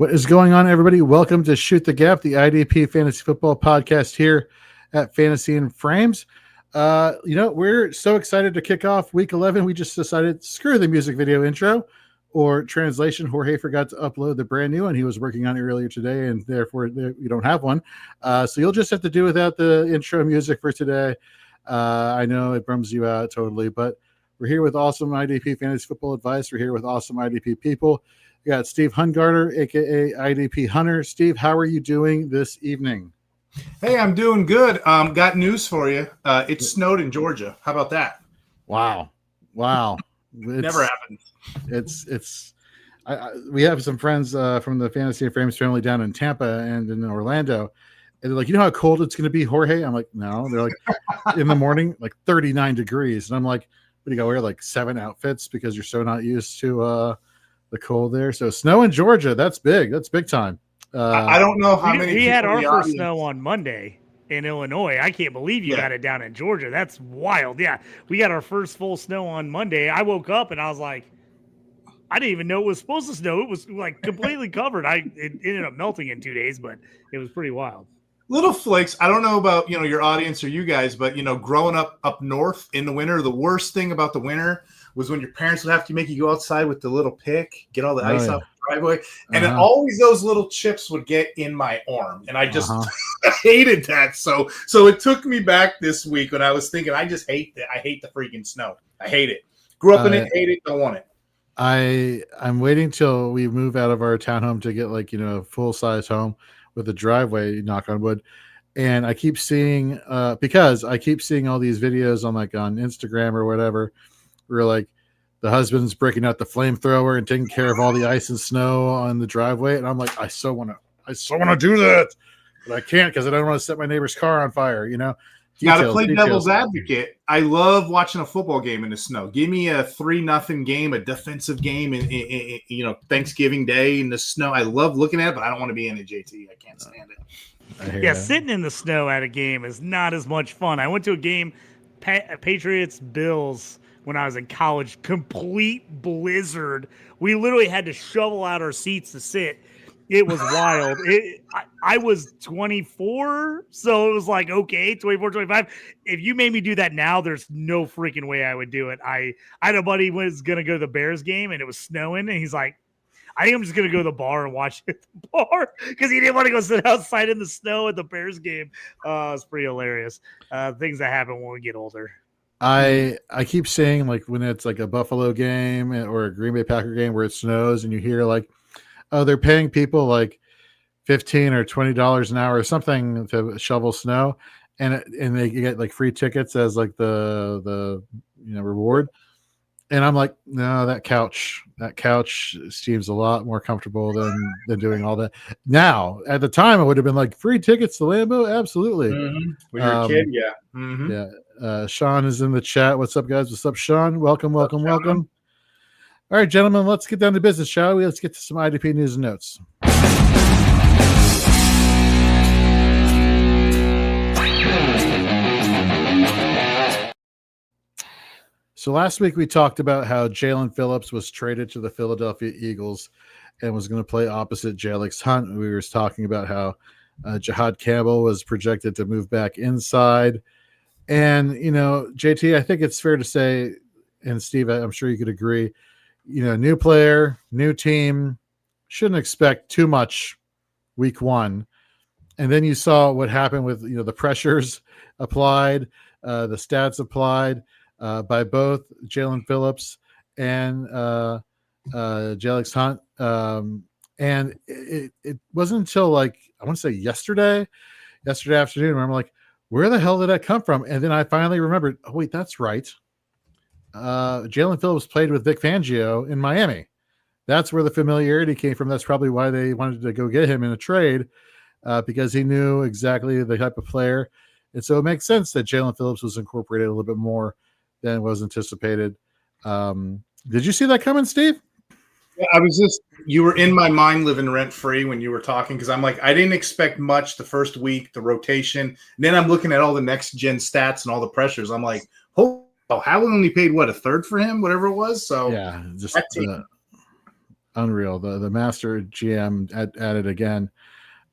What is going on, everybody? Welcome to Shoot the Gap, the IDP Fantasy Football podcast here at Fantasy and Frames. We're so excited to kick off week 11. We just decided, screw the music video intro or translation. Jorge forgot to upload the brand new one. He was working on it earlier today, and therefore we don't have one. So you'll just have to do without the intro music for today. I know it bums you out totally, but we're here with awesome IDP Fantasy Football advice. We're here with awesome IDP people. We got Steve Hungarter, aka IDP Hunter. Steve, how are you doing this evening? Hey, I'm doing good. Got news for you. It snowed in Georgia. How about that? Wow. Never happens. We have some friends from the Fantasy and Frames family down in Tampa and in Orlando. And they're like, you know how cold it's going to be, Jorge? I'm like, no. They're like, in the morning, like 39 degrees. And I'm like, what do you got to wear? Like 7 outfits because you're so not used to the cold there. So snow in Georgia, that's big. That's big time. I don't know how many. We had our first snow on Monday in Illinois. I can't believe you got it down in Georgia. That's wild. Yeah, we got our first full snow on Monday. I woke up and I was like, I didn't even know it was supposed to snow. It was like completely covered. It ended up melting in 2 days, but it was pretty wild. Little flakes. I don't know about your audience or you guys, but growing up north in the winter, the worst thing about the winter was when your parents would have to make you go outside with the little pick, get all the ice off the driveway, and then always those little chips would get in my arm, and I just hated that. So it took me back this week when I was thinking, I just hate that. I hate the freaking snow. I hate it. Grew up in it, hate it, don't want it. I'm waiting till we move out of our townhome to get a full size home with a driveway, knock on wood. And I keep seeing because I keep seeing all these videos on Instagram or whatever, where like the husband's breaking out the flamethrower and taking care of all the ice and snow on the driveway. And I'm like, I so want to do that, but I can't because I don't want to set my neighbor's car on fire, Got to play devil's advocate. I love watching a football game in the snow. Give me a 3-0 game, a defensive game, in Thanksgiving Day in the snow. I love looking at it, but I don't want to be in it, JT. I can't stand it. Yeah, sitting in the snow at a game is not as much fun. I went to a game, Patriots-Bills, when I was in college, complete blizzard. We literally had to shovel out our seats to sit. It was wild. I was 24, so it was like, okay, 24, 25. If you made me do that now, there's no freaking way I would do it. I had a buddy who was going to go to the Bears game, and it was snowing, and he's like, I think I'm just going to go to the bar and watch it at the bar because he didn't want to go sit outside in the snow at the Bears game. It's pretty hilarious. Things that happen when we get older. I keep saying, like, when it's like a Buffalo game or a Green Bay Packer game where it snows and you hear like, oh, they're paying people like $15 or $20 an hour or something to shovel snow, and they get like free tickets as like the reward. And I'm like, no, that couch seems a lot more comfortable than doing all that. Now, at the time, it would have been like free tickets to Lambeau, absolutely. Mm-hmm. When you're a kid, yeah. Mm-hmm. Yeah. Sean is in the chat. What's up, guys? What's up, Sean? Welcome. All right, gentlemen, let's get down to business, shall we? Let's get to some IDP news and notes. So last week we talked about how Jalen Phillips was traded to the Philadelphia Eagles and was going to play opposite Jalix Hunt. We were talking about how Jahad Campbell was projected to move back inside. And, JT, I think it's fair to say, and Steve, I'm sure you could agree, new player, new team, shouldn't expect too much week one. And then you saw what happened with, the pressures applied, the stats applied by both Jalen Phillips and Jalix Hunt. And it wasn't until like, I want to say yesterday afternoon, where I'm like, where the hell did that come from? And then I finally remembered, oh, wait, that's right. Jalen Phillips played with Vic Fangio in Miami. That's where the familiarity came from. That's probably why they wanted to go get him in a trade, because he knew exactly the type of player. And so it makes sense that Jalen Phillips was incorporated a little bit more than was anticipated. Did you see that coming, Steve? Yeah, you were in my mind living rent free when you were talking, because I'm like, I didn't expect much the first week, the rotation. And then I'm looking at all the next gen stats and all the pressures. I'm like, oh, Howell only paid a third for him, whatever it was. So yeah, just unreal. The master GM at it again.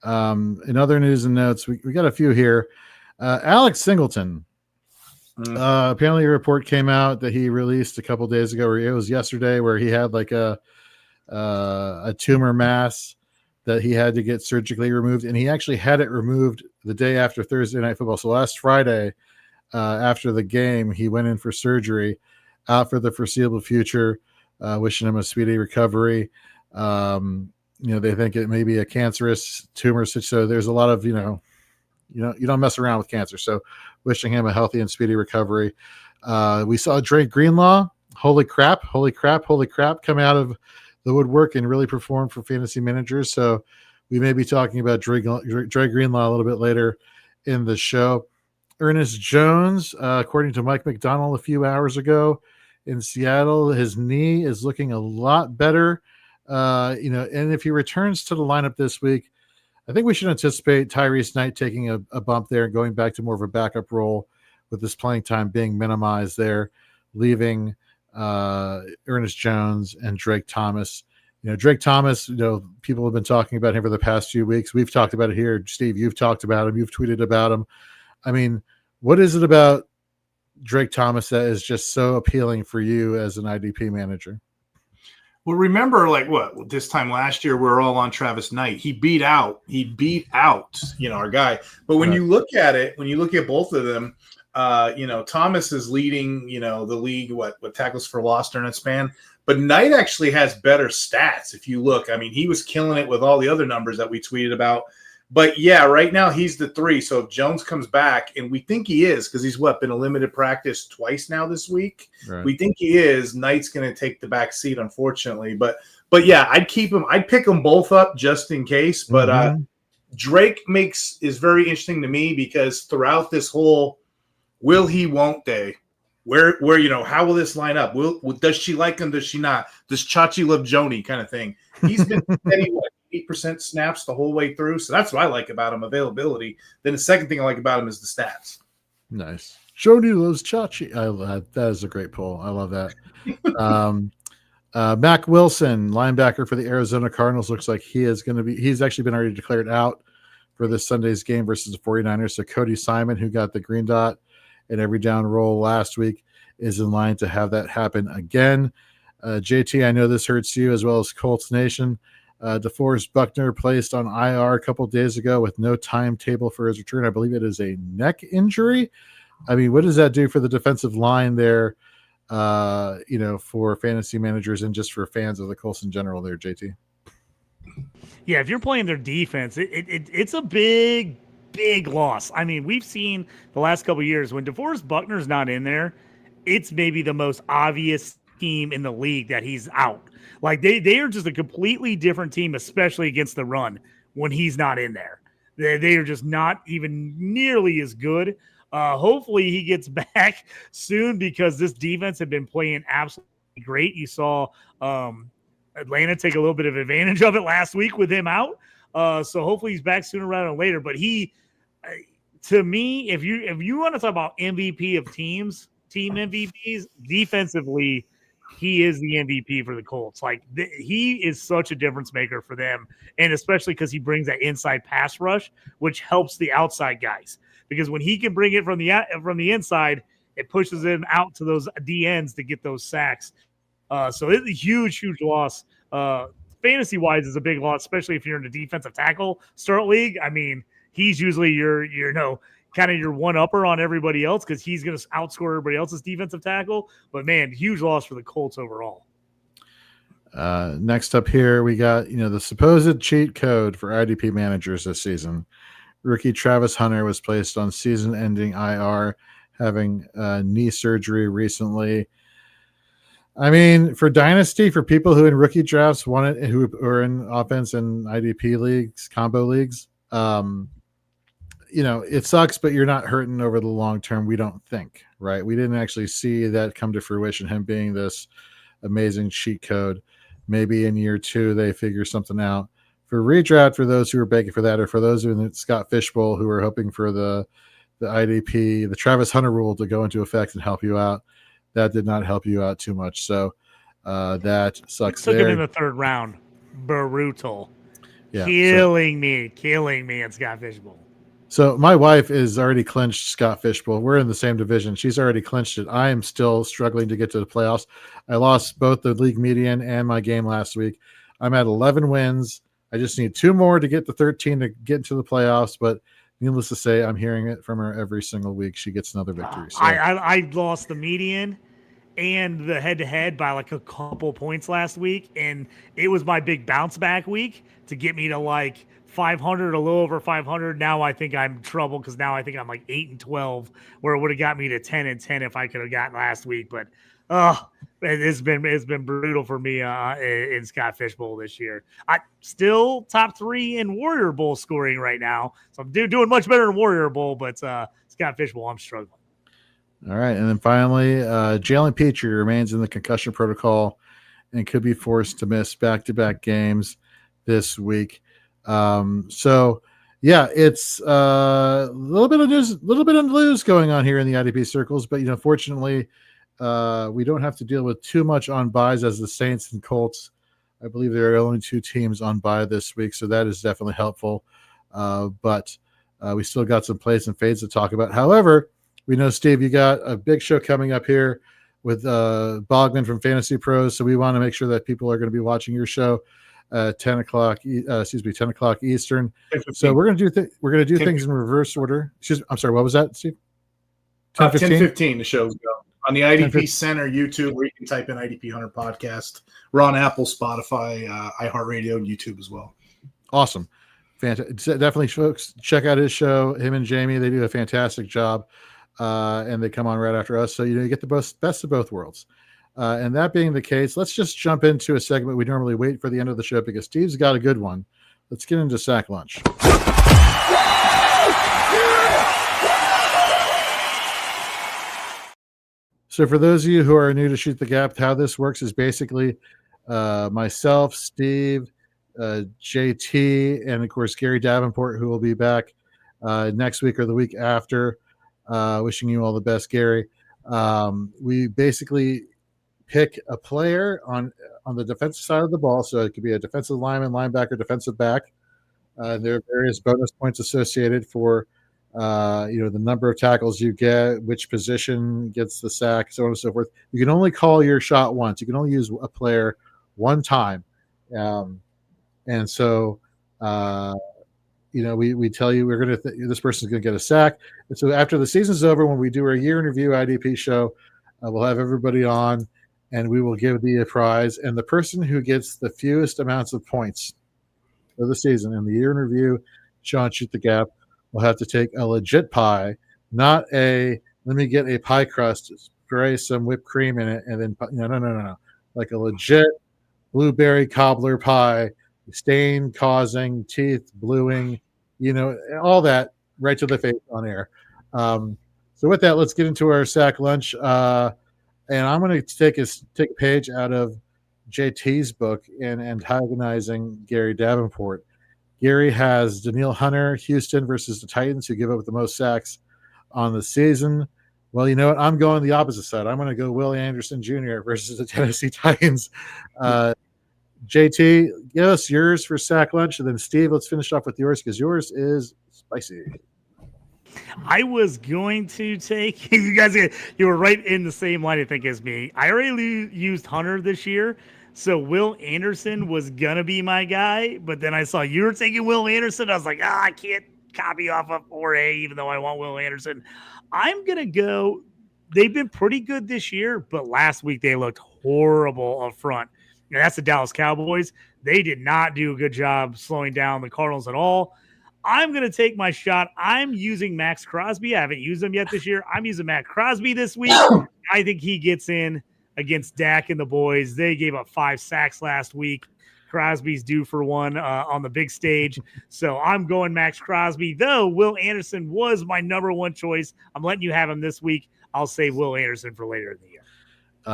In other news and notes, we got a few here. Alex Singleton. Apparently a report came out that he released a couple days ago, or it was yesterday, where he had like a tumor mass that he had to get surgically removed, and he actually had it removed the day after Thursday Night Football. So last Friday, after the game, he went in for surgery, out for the foreseeable future. Wishing him a speedy recovery. They think it may be a cancerous tumor, so there's a lot of you don't mess around with cancer. So wishing him a healthy and speedy recovery. We saw Drake Greenlaw. Holy crap, come out of the woodwork and really perform for fantasy managers. So we may be talking about Drake Greenlaw a little bit later in the show. Ernest Jones, according to Mike McDonald a few hours ago in Seattle, his knee is looking a lot better. And if he returns to the lineup this week, I think we should anticipate Tyrese Knight taking a bump there and going back to more of a backup role with his playing time being minimized there, leaving Ernest Jones and Drake Thomas. Drake Thomas, people have been talking about him for the past few weeks. We've talked about it here. Steve, you've talked about him. You've tweeted about him. I mean, what is it about Drake Thomas that is just so appealing for you as an IDP manager? Well, remember, this time last year, we were all on Travis Knight. He beat out, our guy. But when you look at it, when you look at both of them, Thomas is leading, the league, what tackles for loss during that span. But Knight actually has better stats. If you look, I mean, he was killing it with all the other numbers that we tweeted about. But yeah, right now he's the 3. So if Jones comes back, and we think he is, because he's been a limited practice twice now this week. Right. We think he is. Knight's going to take the back seat, unfortunately. But yeah, I'd keep him. I'd pick them both up just in case. But Drake is very interesting to me because throughout this whole will he, won't they? Where how will this line up? Does she like him? Does she not? Does Chachi love Joni kind of thing? He's been steady, 8% snaps the whole way through. So that's what I like about him, availability. Then the second thing I like about him is the stats. Nice. Joni loves Chachi. That is a great poll. I love that. Mac Wilson, linebacker for the Arizona Cardinals, looks like he's actually been already declared out for this Sunday's game versus the 49ers. So Cody Simon, who got the green dot and every down role last week, is in line to have that happen again. JT, I know this hurts you as well as Colts Nation. DeForest Buckner placed on IR a couple days ago with no timetable for his return. I believe it is a neck injury. I mean, what does that do for the defensive line there, for fantasy managers and just for fans of the Colts in general there, JT? Yeah, if you're playing their defense, it's a big loss. I mean, we've seen the last couple of years when DeForest Buckner's not in there, it's maybe the most obvious team in the league that he's out. Like they are just a completely different team, especially against the run when he's not in there. They are just not even nearly as good. Hopefully he gets back soon because this defense had been playing absolutely great. You saw Atlanta take a little bit of advantage of it last week with him out. So hopefully he's back sooner rather than later. But to me, if you want to talk about MVP of team MVPs, defensively, he is the MVP for the Colts. Like he is such a difference maker for them, and especially because he brings that inside pass rush, which helps the outside guys. Because when he can bring it from the inside, it pushes him out to those DNs to get those sacks. So it's a huge loss. Fantasy wise, is a big loss, especially if you're in a defensive tackle start league. I mean, he's usually your kind of your one-upper on everybody else because he's going to outscore everybody else's defensive tackle. But, man, huge loss for the Colts overall. Next up here, we got, the supposed cheat code for IDP managers this season. Rookie Travis Hunter was placed on season-ending IR, having knee surgery recently. I mean, for Dynasty, for people who in rookie drafts want it, who are in offense and IDP leagues, combo leagues, it sucks, but you're not hurting over the long term. We don't think, right? We didn't actually see that come to fruition, him being this amazing cheat code. Maybe in year 2, they figure something out. For redraft, for those who are begging for that, or for those in the Scott Fishbowl who are hoping for the IDP, the Travis Hunter rule to go into effect and help you out, that did not help you out too much. So That sucks. Took him there. in the third round. Brutal. Yeah, killing me at Scott Fishbowl. So my wife is already clinched Scott Fishbowl. We're in the same division. She's already clinched it. I am still struggling to get to the playoffs. I lost both the league median and my game last week. I'm at 11 wins. I just need 2 more to get to 13 to get into the playoffs. But needless to say, I'm hearing it from her every single week. She gets another victory. So. I lost the median and the head-to-head by like a couple points last week, and it was my big bounce back week to get me to like 500, a little over 500. Now I think I'm in trouble because now I think I'm like 8-12, where it would have got me to 10-10 if I could have gotten last week. But it's been brutal for me in Scott Fishbowl this year. I still top 3 in Warrior Bowl scoring right now, so I'm doing much better in Warrior Bowl, but Scott Fishbowl I'm struggling. All right, and then finally, Jalen Petrie remains in the concussion protocol and could be forced to miss back-to-back games this week. So yeah, it's a little bit of news going on here in the IDP circles, but fortunately, we don't have to deal with too much on buys as the Saints and Colts. I believe there are only 2 teams on buy this week, so that is definitely helpful. But we still got some plays and fades to talk about. However, we know, Steve, you got a big show coming up here with Bogman from Fantasy Pros, so we want to make sure that people are going to be watching your show. 10 o'clock Eastern. So we're going to do things in reverse order. I'm sorry, what was that, Steve? 10:15 the show's going on the IDP Center YouTube, where you can type in IDP Hunter Podcast. We're on Apple, Spotify, iHeartRadio, and YouTube as well. Awesome. Fantastic. Definitely, folks, check out his show. Him and Jamie, they do a fantastic job, and they come on right after us. So you get the best of both worlds. And that being the case, let's just jump into a segment we normally wait for the end of the show because Steve's got a good one. Let's get into Sack Lunch. So for those of you who are new to Shoot the Gap, how this works is basically myself, Steve, JT, and of course Gary Davenport, who will be back next week or the week after. Wishing you all the best, Gary. We basically pick a player on the defensive side of the ball. So it could be a defensive lineman, linebacker, defensive back. There are various bonus points associated for, the number of tackles you get, which position gets the sack, so on and so forth. You can only call your shot once. You can only use a player one time. And so, we tell you we're going to this person's going to get a sack. And so after the season's over, when we do our year in review IDP show, we'll have everybody on, and we will give the prize. And the person who gets the fewest amounts of points for the season in the year in review, Sean Shoot the Gap, will have to take a legit pie, not a let me get a pie crust, spray some whipped cream in it, and then no, like a legit blueberry cobbler pie, stain causing, teeth bluing, all that right to the face on air. So with that, let's get into our sack lunch. And I'm going to take a page out of JT's book in antagonizing Gary Davenport. Gary has Danielle Hunter, Houston versus the Titans, who give up the most sacks on the season. Well, you know what? I'm going the opposite side. I'm going to go Willie Anderson Jr. versus the Tennessee Titans. JT, give us yours for sack lunch, and then Steve, let's finish off with yours because yours is spicy. I was going to take you guys. You were right in the same line, I think, as me. I already used Hunter this year, so Will Anderson was gonna be my guy. But then I saw you were taking Will Anderson. I was like, I can't copy off of Jorge, even though I want Will Anderson. I'm gonna go. They've been pretty good this year, but last week they looked horrible up front. And that's the Dallas Cowboys. They did not do a good job slowing down the Cardinals at all. I'm going to take my shot. I'm using Max Crosby. I haven't used him yet this year. I'm using Matt Crosby this week. I think he gets in against Dak and the boys. They gave up 5 sacks last week. Crosby's due for one on the big stage. So I'm going Max Crosby, though Will Anderson was my number one choice. I'm letting you have him this week. I'll save Will Anderson for later in the year.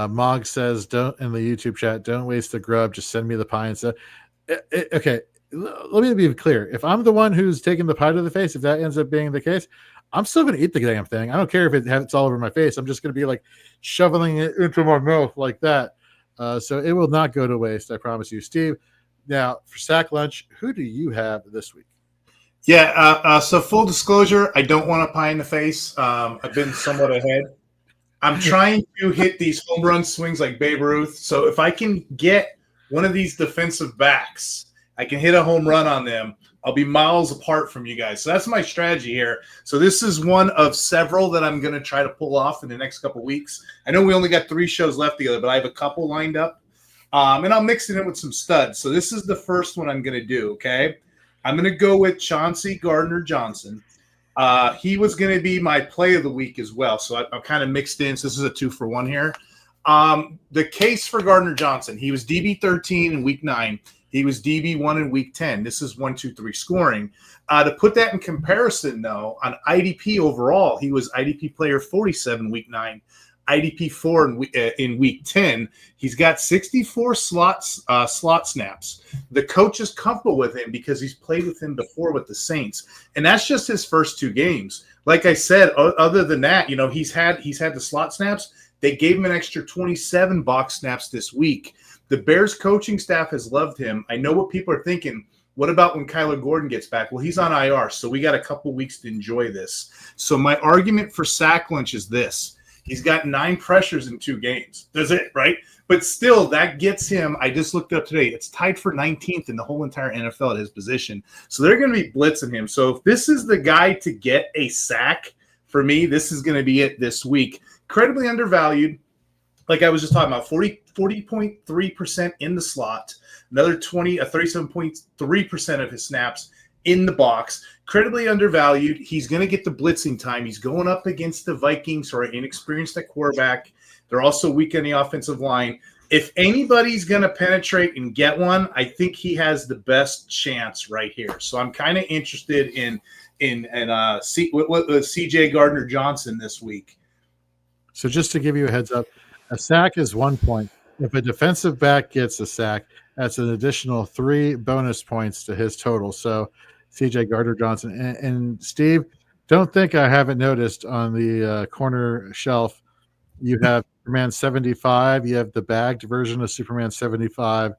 Mog says, don't in the YouTube chat, don't waste the grub. Just send me the pie and stuff. Okay. Let me be clear. If I'm the one who's taking the pie to the face, if that ends up being the case, I'm still going to eat the damn thing. I don't care if it's all over my face. I'm just going to be like shoveling it into my mouth like that. So it will not go to waste, I promise you. Steve, now for Sack Lunch, who do you have this week? Yeah, so full disclosure, I don't want a pie in the face. I've been somewhat ahead. I'm trying to hit these home run swings like Babe Ruth. So if I can get one of these defensive backs, I can hit a home run on them, I'll be miles apart from you guys. So that's my strategy here. So this is one of several that I'm going to try to pull off in the next couple of weeks. I know we only got 3 shows left together, but I have a couple lined up. And I'll mix it in with some studs. So this is the first one I'm going to do, okay? I'm going to go with Chauncey Gardner-Johnson. He was going to be my play of the week as well. So I'm kind of mixed in. So this is a 2-for-1 here. The case for Gardner-Johnson, he was DB 13 in week 9. He was DB1 in week 10. This is 1, 2, 3 scoring. To put that in comparison, though, on IDP overall, he was IDP player 47 week 9, IDP 4 in week 10. He's got 64 slot snaps. The coach is comfortable with him because he's played with him before with the Saints, and that's just his first 2 games. Like I said, other than that, he's had the slot snaps. They gave him an extra 27 box snaps this week. The Bears coaching staff has loved him. I know what people are thinking. What about when Kyler Gordon gets back? Well, he's on IR, so we got a couple weeks to enjoy this. So my argument for Sack Lunch is this. He's got 9 pressures in 2 games. That's it, right? But still, that gets him, I just looked up today, it's tied for 19th in the whole entire NFL at his position. So they're going to be blitzing him. So if this is the guy to get a sack, for me, this is going to be it this week. Incredibly undervalued. Like I was just talking about, 40.3% in the slot, another 37.3% of his snaps in the box. Incredibly undervalued. He's going to get the blitzing time. He's going up against the Vikings, who are inexperienced at quarterback. They're also weak on the offensive line. If anybody's going to penetrate and get one, I think he has the best chance right here. So I'm kind of interested in CJ Gardner-Johnson this week. So just to give you a heads up, a sack is 1 point. If a defensive back gets a sack, that's an additional 3 bonus points to his total. So CJ Gardner-Johnson. And Steve, don't think I haven't noticed on the corner shelf, you have Superman 75. You have the bagged version of Superman 75.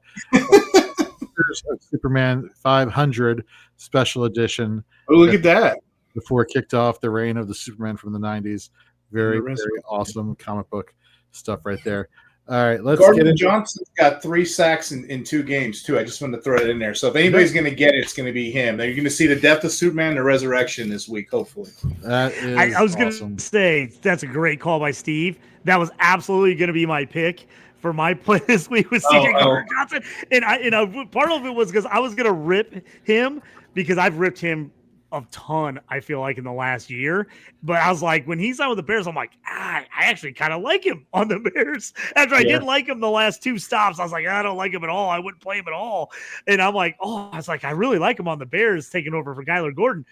Superman 500 special edition. Oh, look at that. Before it kicked off the reign of the Superman from the 90s. Very, very awesome comic book stuff right there. All right, let's get into Johnson's got 3 sacks in 2 games, too. I just wanted to throw it in there. So if anybody's going to get it, it's going to be him. Now you're going to see the death of Superman and the resurrection this week, hopefully. That is I was awesome. going to say, that's a great call by Steve. That was absolutely going to be my pick for my play this week with CJ Gardner-Johnson. And part of it was because I was going to rip him because I've ripped him a ton, I feel like, in the last year. But I was like, when he's on with the Bears, I'm like, I actually kind of like him on the Bears. After I didn't like him the last 2 stops, I was like, I don't like him at all. I wouldn't play him at all. And I'm like, I was like, I really like him on the Bears taking over for Kyler Gordon.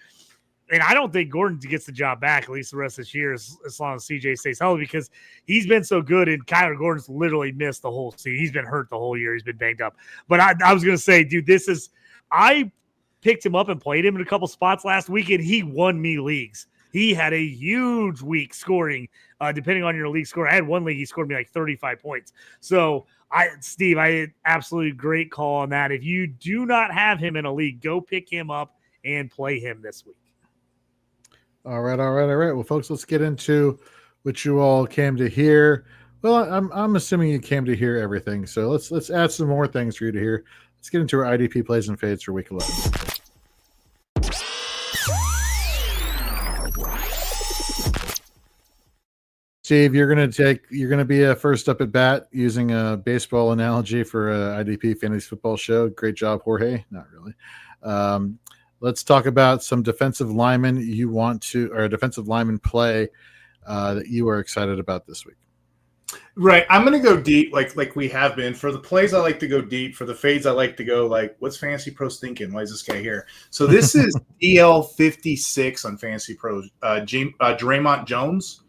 And I don't think Gordon gets the job back, at least the rest of this year, as long as CJ stays healthy, because he's been so good, and Kyler Gordon's literally missed the whole season. He's been hurt the whole year. He's been banged up. But I was going to say, dude, I picked him up and played him in a couple spots last week, and he won me leagues. He had a huge week scoring, depending on your league score. I had one league, he scored me like 35 points. So, Steve, I had absolutely great call on that. If you do not have him in a league, go pick him up and play him this week. All right. Well, folks, let's get into what you all came to hear. Well, I'm assuming you came to hear everything. So let's add some more things for you to hear. Let's get into our IDP plays and fades for week 11. Steve, you're going to be first up at bat using a baseball analogy for a IDP Fantasy Football show. Great job, Jorge. Not really. Let's talk about some defensive linemen a defensive lineman play that you are excited about this week. Right. I'm going to go deep like we have been. For the plays, I like to go deep. For the fades, I like to go like, what's Fantasy Pros thinking? Why is this guy here? So this is DL56 on Fantasy Pros. Draymond Jones.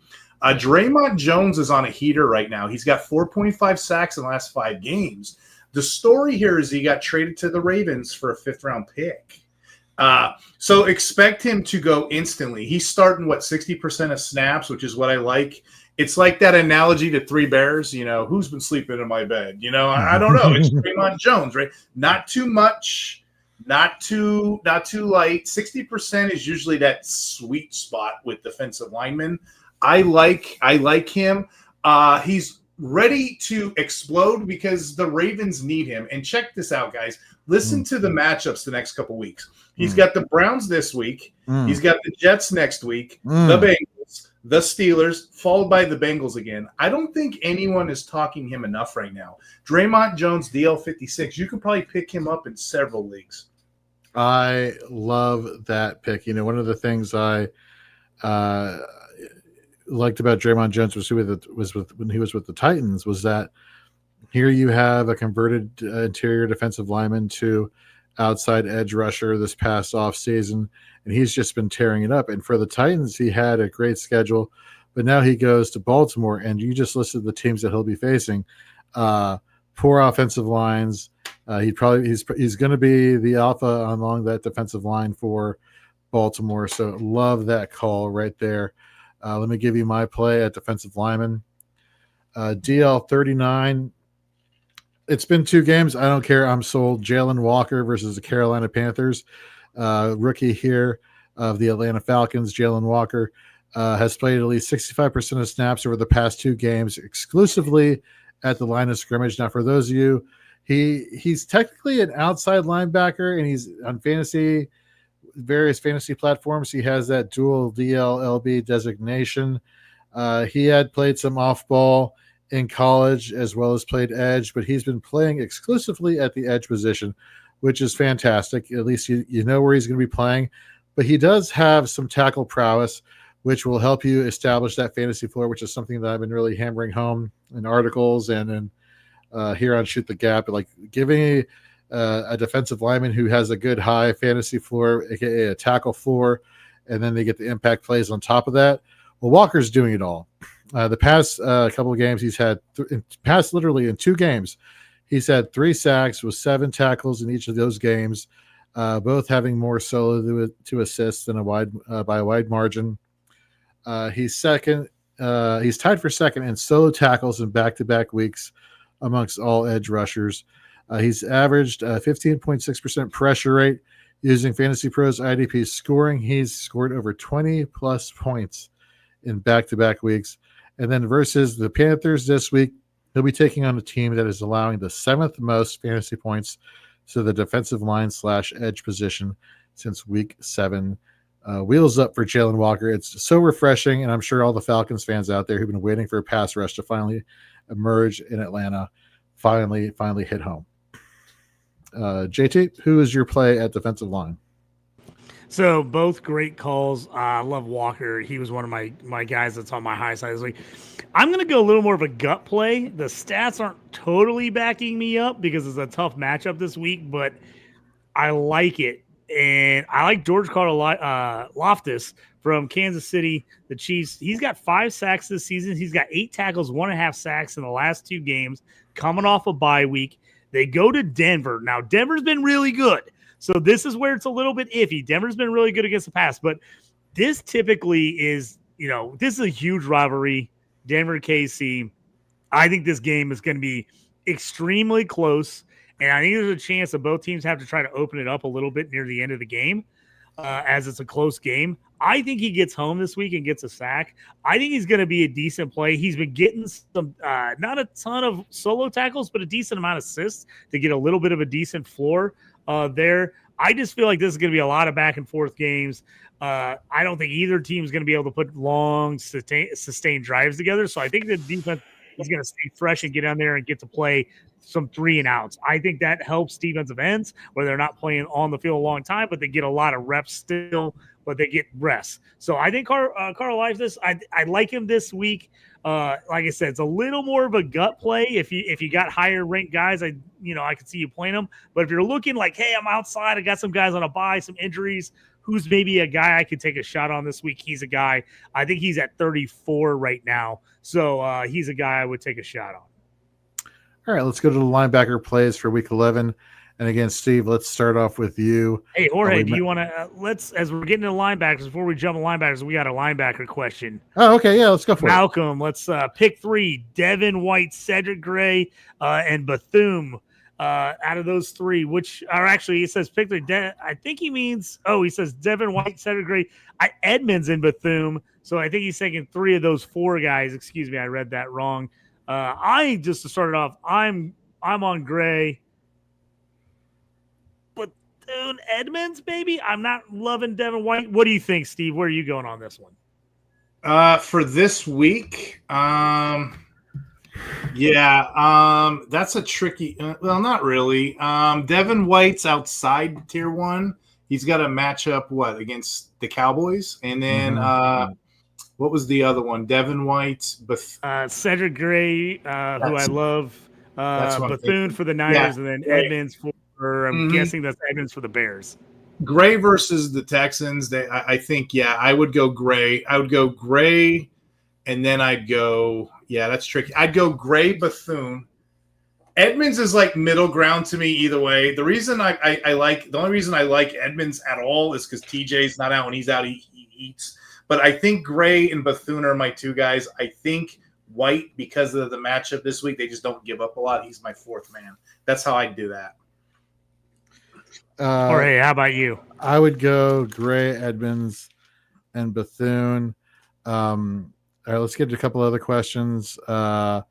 Draymond Jones is on a heater right now. He's got 4.5 sacks in the last 5 games. The story here is he got traded to the Ravens for a 5th-round pick. So expect him to go instantly. He's starting, 60% of snaps, which is what I like. It's like that analogy to Three Bears. Who's been sleeping in my bed? I don't know. It's Draymond Jones, right? Not too much, not too light. 60% is usually that sweet spot with defensive linemen. I like him. He's ready to explode because the Ravens need him. And check this out, guys. Listen to the matchups the next couple weeks. He's got the Browns this week. He's got the Jets next week, the Bengals, the Steelers, followed by the Bengals again. I don't think anyone is talking him enough right now. Draymond Jones, DL56, you could probably pick him up in several leagues. I love that pick. One of the things I liked about Draymond Jones when he was with the Titans was that here you have a converted interior defensive lineman to outside edge rusher this past off season, and he's just been tearing it up. And for the Titans, he had a great schedule, but now he goes to Baltimore, and you just listed the teams that he'll be facing. Poor offensive lines. He's going to be the alpha along that defensive line for Baltimore. So love that call right there. Let me give you my play at defensive lineman. DL 39. It's been 2 games. I don't care. I'm sold. Jalen Walker versus the Carolina Panthers. Rookie here of the Atlanta Falcons, Jalen Walker, has played at least 65% of snaps over the past 2 games, exclusively at the line of scrimmage. Now, for those of you, he's technically an outside linebacker, and he's on various fantasy platforms. He has that dual DLLB designation. He had played some off-ball in college as well as played edge, but he's been playing exclusively at the edge position, which is fantastic. At least you know where he's going to be playing, but he does have some tackle prowess, which will help you establish that fantasy floor, which is something that I've been really hammering home in articles and here on Shoot the Gap, like giving a defensive lineman who has a good high fantasy floor, aka a tackle floor, and then they get the impact plays on top of that. Well, Walker's doing it all. The past couple of games, he's had literally in 2 games, he's had 3 sacks with 7 tackles in each of those games, both having more solo to assists than by a wide margin. He's second. He's tied for second in solo tackles in back-to-back weeks amongst all edge rushers. He's averaged 15.6% pressure rate using Fantasy Pros IDP scoring. He's scored over 20-plus points in back-to-back weeks. And then versus the Panthers this week, he'll be taking on a team that is allowing the 7th most fantasy points to the defensive line / edge position since week 7. Wheels up for Jalen Walker. It's so refreshing, and I'm sure all the Falcons fans out there who've been waiting for a pass rush to finally emerge in Atlanta finally hit home. JT, who is your play at defensive line? So both great calls. I love Walker. He was one of my guys that's on my high side this week. I'm going to go a little more of a gut play. The stats aren't totally backing me up because it's a tough matchup this week, but I like it. And I like George Karlaftis from Kansas City, the Chiefs. He's got 5 sacks this season. He's got 8 tackles, 1.5 sacks in the last 2 games, coming off a bye week. They go to Denver. Now, Denver's been really good. So this is where it's a little bit iffy. Denver's been really good against the pass, but this typically is, this is a huge rivalry. Denver KC. I think this game is going to be extremely close, and I think there's a chance that both teams have to try to open it up a little bit near the end of the game, as it's a close game. I think he gets home this week and gets a sack. I think he's going to be a decent play. He's been getting some, not a ton of solo tackles, but a decent amount of assists to get a little bit of a decent floor there. I just feel like this is going to be a lot of back and forth games. I don't think either team is going to be able to put long, sustained drives together. So I think the defense is going to stay fresh and get on there and get to play some 3 and outs. I think that helps defensive ends where they're not playing on the field a long time, but they get a lot of reps still, but they get rest. So I think Karlaftis, I like him this week. Like I said, it's a little more of a gut play. If you got higher ranked guys, I could see you playing them. But if you're looking like, hey, I'm outside, I got some guys on a bye, some injuries, who's maybe a guy I could take a shot on this week? He's a guy. I think he's at 34 right now. So he's a guy I would take a shot on. All right, let's go to the linebacker plays for week 11. And again, Steve, let's start off with you. Hey, Jorge, do you want to let's as we're getting to linebackers before we jump to linebackers, we got a linebacker question. Oh, okay, yeah, let's go for Malcolm, let's pick 3: Devin White, Cedric Gray, and Bethune. Out of those 3, which are actually, he says pick 3. I think he means he says Devin White, Cedric Gray, Edmonds, and Bethune. So I think he's thinking 3 of those 4 guys. Excuse me, I read that wrong. I just to start it off, I'm on Gray. Bethune, Edmonds, maybe. I'm not loving Devin White. What do you think, Steve? Where are you going on this one? For this week, that's a tricky. Well, not really. Devin White's outside tier 1. He's got a matchup against the Cowboys, and then what was the other one? Devin White, Cedric Gray, who I love. Bethune for the Niners, and then Edmonds for. I'm guessing that's Edmonds for the Bears. Gray versus the Texans. I think, I would go Gray. I would go Gray, and then I'd go, that's tricky. I'd go Gray, Bethune. Edmonds is like middle ground to me either way. The reason the only reason I like Edmonds at all is because TJ's not out. When he's out, he eats. But I think Gray and Bethune are my 2 guys. I think White, because of the matchup this week, they just don't give up a lot. He's my 4th man. That's how I'd do that. Jorge, how about you? I would go Gray, Edmonds, and Bethune. All right, let's get to a couple other questions. We got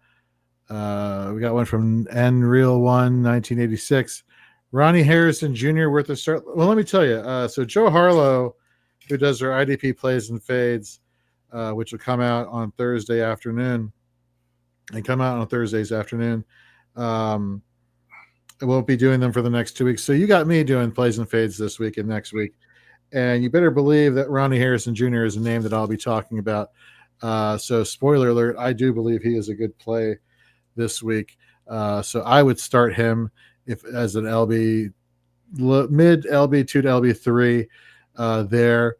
one from NReal1 1986. Ronnie Harrison Jr. worth a start. Well, let me tell you. So Joe Harlow, who does our IDP plays and fades, which will come out on Thursday afternoon, I won't be doing them for the next 2 weeks. So you got me doing plays and fades this week and next week. And you better believe that Ronnie Harrison Jr. is a name that I'll be talking about. So spoiler alert, I do believe he is a good play this week. So I would start him as an LB, mid LB2 to LB3 there.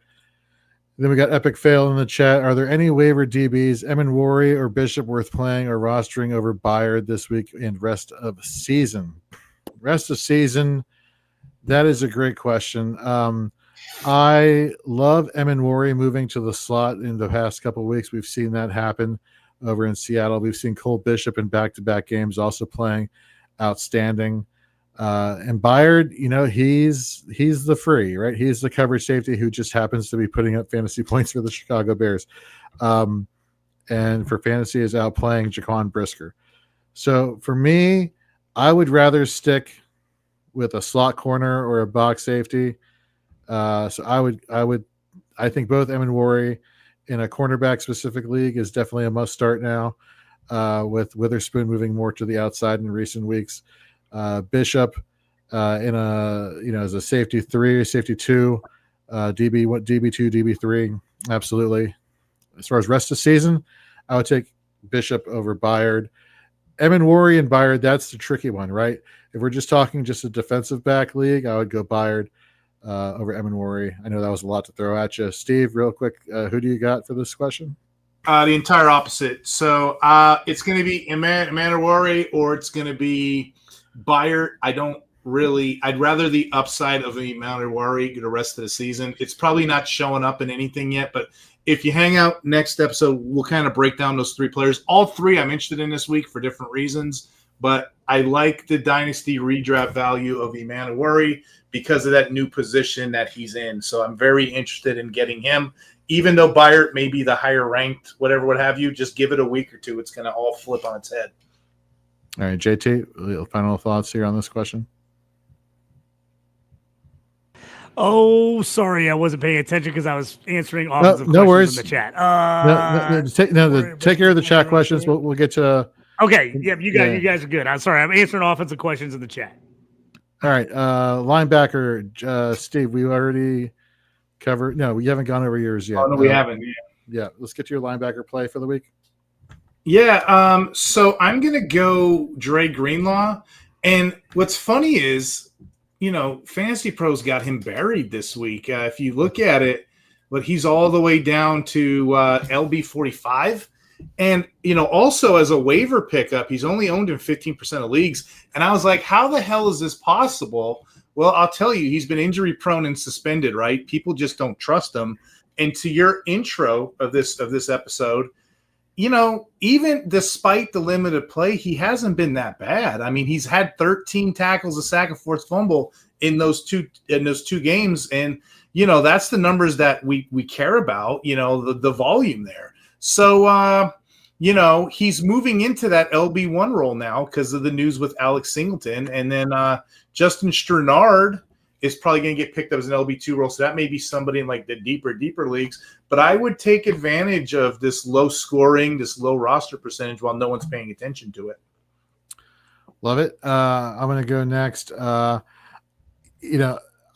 Then we got Epic Fail in the chat. Are there any waiver DBs, Emin-Wari or Bishop, worth playing or rostering over Byard this week and rest of season? Rest of season, that is a great question. I love Emin-Wari moving to the slot in the past couple of weeks. We've seen that happen over in Seattle. We've seen Cole Bishop in back-to-back games also playing outstanding. And Byard, he's the free, right? He's the coverage safety who just happens to be putting up fantasy points for the Chicago Bears. And for fantasy is outplaying Jaquan Brisker. So for me, I would rather stick with a slot corner or a box safety. So I think both Emin-Wari in a cornerback specific league is definitely a must start now, with Witherspoon moving more to the outside in recent weeks. Bishop in as a safety 3, safety 2, DB2, DB3, absolutely. As far as rest of season, I would take Bishop over Byard. Emin-Wari and Byard, that's the tricky one, right? If we're just talking just a defensive back league, I would go Byard over Emin-Wari. I know that was a lot to throw at you. Steve, real quick, who do you got for this question? The entire opposite. So it's going to be Emin-Wari or it's going to be Byard. I'd rather the upside of Emin-Wari the rest of the season. It's probably not showing up in anything yet, but if you hang out next episode, we'll kind of break down those 3 players. All 3 I'm interested in this week for different reasons, but I like the Dynasty redraft value of Emin-Wari because of that new position that he's in. So I'm very interested in getting him. Even though Byard may be the higher ranked, whatever, what have you, just give it a week or 2. It's going to all flip on its head. All right, JT, final thoughts here on this question? Oh, sorry, I wasn't paying attention because I was answering offensive questions worries. in the chat. Take care of the chat questions. We'll get to. Okay, you guys are good. I'm sorry, I'm answering offensive questions in the chat. All right, linebacker, Steve. We already covered. No, we haven't gone over yours yet. Oh no, we haven't. Yeah, let's get to your linebacker play for the week. Yeah, so I'm going to go Dre Greenlaw. And what's funny is, Fantasy Pros got him buried this week. If you look at it, but he's all the way down to LB 45. And, also as a waiver pickup, he's only owned in 15% of leagues. And I was like, how the hell is this possible? Well, I'll tell you, he's been injury prone and suspended, right? People just don't trust him. And to your intro of this episode, even despite the limited play, he hasn't been that bad. I mean, he's had 13 tackles, a sack, and forced fumble in those two games. And, that's the numbers that we care about, the volume there. So, he's moving into that LB1 role now because of the news with Alex Singleton. And then Justin Sternard is probably going to get picked up as an LB2 role. So that may be somebody in like the deeper leagues. But I would take advantage of this low scoring, this low roster percentage while no one's paying attention to it. Love it. I'm going to go next. I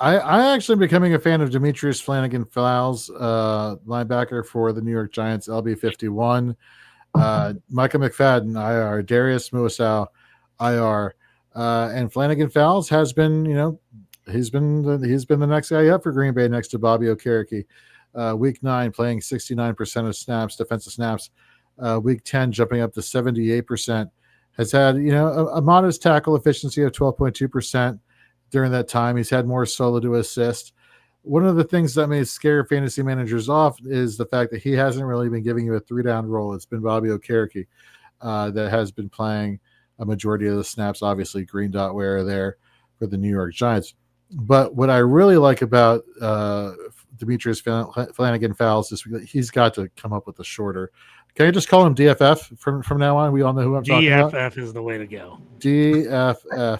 actually am becoming a fan of Demetrius Flanagan-Fowles, linebacker for the New York Giants, LB51. Micah McFadden, IR. Darius Muasau, IR. And Flanagan-Fowles has been, he's been the next guy up for Green Bay next to Bobby Okereke. Week 9 playing 69% of snaps, defensive snaps. Week 10 jumping up to 78%. Has had, a modest tackle efficiency of 12.2% during that time. He's had more solo to assist. One of the things that may scare fantasy managers off is the fact that he hasn't really been giving you a 3-down role. It's been Bobby Okereke that has been playing a majority of the snaps, obviously green dot wearer there for the New York Giants. But what I really like about Demetrius Flanagan-Fowles is he's got to come up with a shorter. Can I just call him DFF from now on? We all know who I'm talking about. DFF is the way to go. DFF.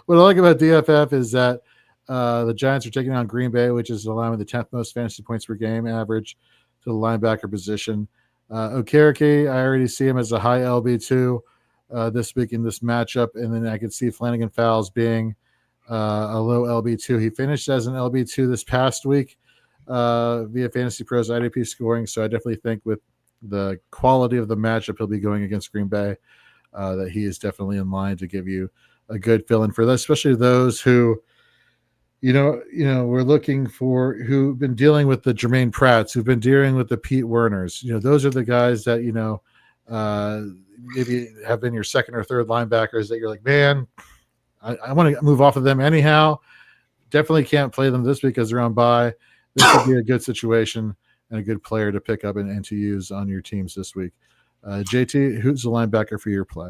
What I like about DFF is that the Giants are taking on Green Bay, which is allowing the 10th most fantasy points per game average to the linebacker position. Okereke, I already see him as a high LB2 this week in this matchup, and then I could see Flanagan-Fowles being a low LB2. He finished as an LB2 this past week via Fantasy Pros IDP scoring, so I definitely think with the quality of the matchup he'll be going against Green Bay, that he is definitely in line to give you a good fill-in for that, especially those who we're looking for, who've been dealing with the Jermaine Pratts, who've been dealing with the Pete Werners. Those are the guys that, maybe have been your second or third linebackers that you're like, man, I want to move off of them anyhow. Definitely can't play them this week because they're on bye. This would be a good situation and a good player to pick up and to use on your teams this week. JT, who's the linebacker for your play?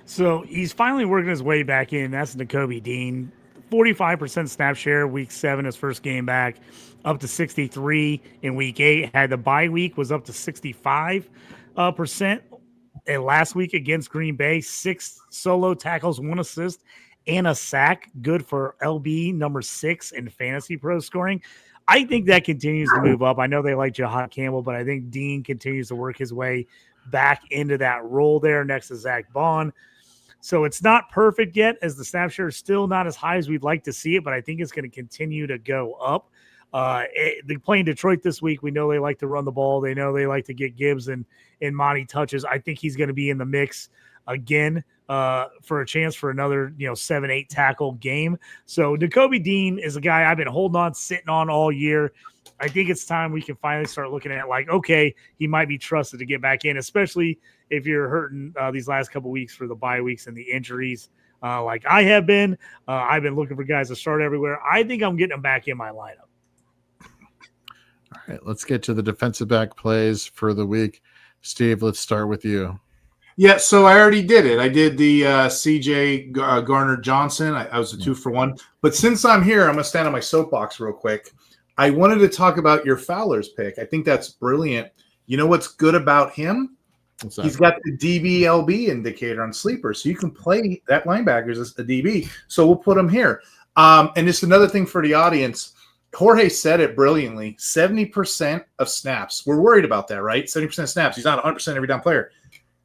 So he's finally working his way back in. That's Nakobe Dean. 45% snap share, week 7, his first game back, up to 63 in week 8. Had the bye week, was up to 65%. And last week against Green Bay, 6 solo tackles, 1 assist, and a sack. Good for LB number 6 in Fantasy Pro scoring. I think that continues to move up. I know they like Jahad Campbell, but I think Dean continues to work his way back into that role there next to Zach Bond. So it's not perfect yet, as the snap share is still not as high as we'd like to see it, but I think it's going to continue to go up. They're playing Detroit this week. We know they like to run the ball. They know they like to get Gibbs and Monty touches. I think he's going to be in the mix again for a chance for another 7-8 tackle game. So Nakobe Dean is a guy I've been holding on, sitting on all year. I think it's time we can finally start looking at like, okay, he might be trusted to get back in, especially if you're hurting these last couple weeks for the bye weeks and the injuries like I have been. I've been looking for guys to start everywhere. I think I'm getting them back in my lineup. All right, let's get to the defensive back plays for the week. Steve, let's start with you. Yeah, so I already did it. I did the CJ Garner-Johnson. I was a 2-for-1. But since I'm here, I'm going to stand on my soapbox real quick. I wanted to talk about your Fowler's pick. I think that's brilliant. You know what's good about him? He's got the DBLB indicator on Sleeper, so you can play that linebacker as a DB. So we'll put him here. And just another thing for the audience, Jorge said it brilliantly. 70% of snaps. We're worried about that, right? 70% of snaps. He's not 100% every down player.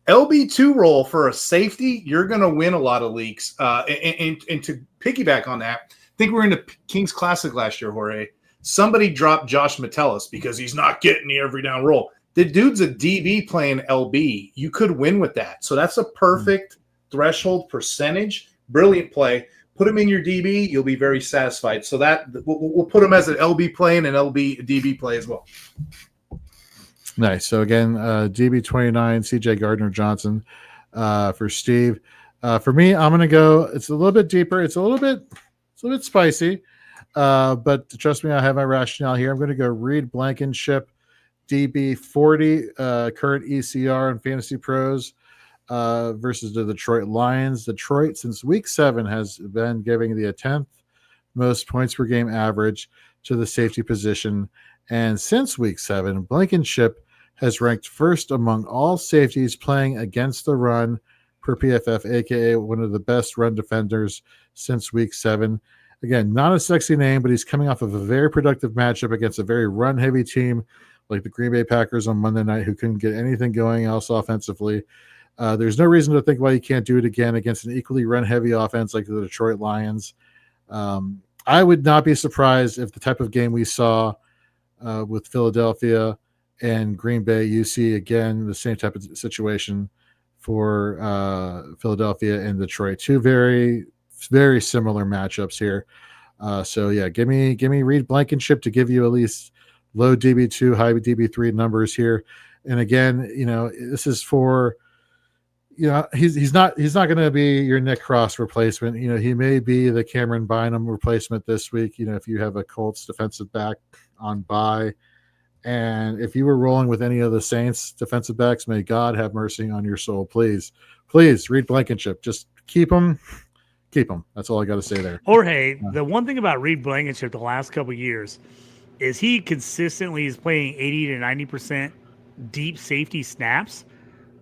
LB2 role for a safety, you're going to win a lot of leagues. And to piggyback on that, I think we were in the Kings Classic last year, Jorge. Somebody dropped Josh Metellus because he's not getting the every down role. The dude's a DB playing LB. You could win with that. So that's a perfect threshold percentage. Brilliant play. Put him in your DB. You'll be very satisfied. So that we'll put him as an LB play and an LB DB play as well. Nice. So again, DB29, CJ Gardner Johnson for Steve. For me, I'm gonna go. It's a little bit deeper. It's a little bit spicy. But trust me, I have my rationale here. I'm gonna go Reed Blankenship, DB40, current ECR and Fantasy Pros, versus the Detroit Lions. Detroit, since week 7, has been giving the 10th most points per game average to the safety position. And since week 7, Blankenship has ranked first among all safeties playing against the run per PFF, aka one of the best run defenders since week 7. Again, not a sexy name, but he's coming off of a very productive matchup against a very run-heavy team like the Green Bay Packers on Monday night, who couldn't get anything going else offensively. There's no reason to think why he can't do it again against an equally run-heavy offense like the Detroit Lions. I would not be surprised if the type of game we saw with Philadelphia and Green Bay, you see again the same type of situation for Philadelphia and Detroit. Two very, very similar matchups here. So yeah, give me Reed Blankenship to give you at least low DB2, high DB3 numbers here. And again, this is for, he's not going to be your Nick Cross replacement. He may be the Cameron Bynum replacement this week. If you have a Colts defensive back on bye, and if you were rolling with any of the Saints defensive backs, may God have mercy on your soul. Please, Reed Blankenship, just keep him. That's all I got to say there. Jorge, the one thing about Reed Blankenship the last couple of years is he consistently is playing 80 to 90% deep safety snaps,